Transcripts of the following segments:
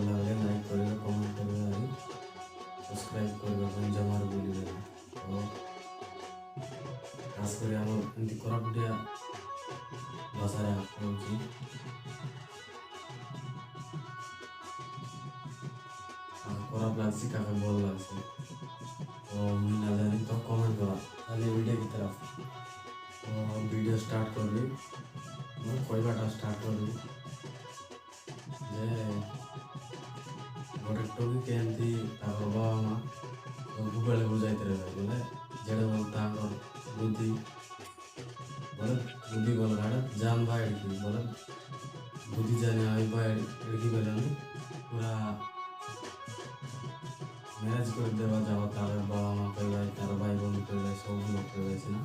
লাগলে লাইক করবে, কমেন্ট করবে আর সবসক্রাইব করবে জমার বলিবে না। তো খাস করে আমার এমতি কোরাপুটিয়া ভাষাରେ କହୁଛି। ଖରାପ ଲାଗୁଛି କାହାକୁ ଭଲ ଲାଗୁଛି ତ ମୁଇଁ ନା ଜାଣି ତ କମେଣ୍ଟ କର ଖାଲି ଭିଡ଼ିଓ ଭିତରେ ତ ଭିଡ଼ିଓ ଷ୍ଟାର୍ଟ କରିବି। ମୁଁ କହିବାଟା ଷ୍ଟାର୍ଟ କରିବି ଯେ ଗୋଟେ ଟୋକିକି ଏମିତି ତାଙ୍କର ବାବା ମା ସବୁବେଳେ ବୁଝାଇଥିଲେ ବୋଲେ ଯେଡ଼େ ଭଲ ତାଙ୍କର ବୁଦ୍ଧି बोले बुद्धि बोल रहा जान भाई एड़की बोले बुद्धि जाने आई भाई एड़की बोले पूरा मैरिज कर देवा जाओ तार बाबा माँ कहवा तार भाई बहन कहवा सब लोग कहवा ना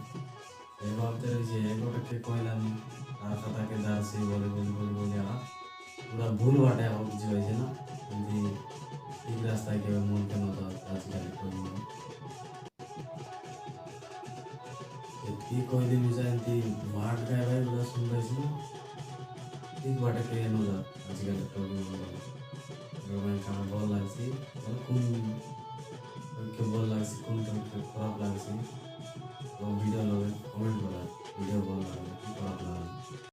ये भावते रही है गोटे के कहलानी तार कथा के दार से बोले बोली बोली बोली आ पूरा भूल बाटे हो किसी वजह ना एमती ठीक रास्ता के मन के न आजकल ये कहली मुझे एमती मार्ट गाय भाई पूरा सुन रही ठीक बाटे के न आजकल खाना भल लगसी कौन के भल लगसी कौन खराब लगसी तो वीडियो लगे कमेंट करा वीडियो भल लगे खराब लगे।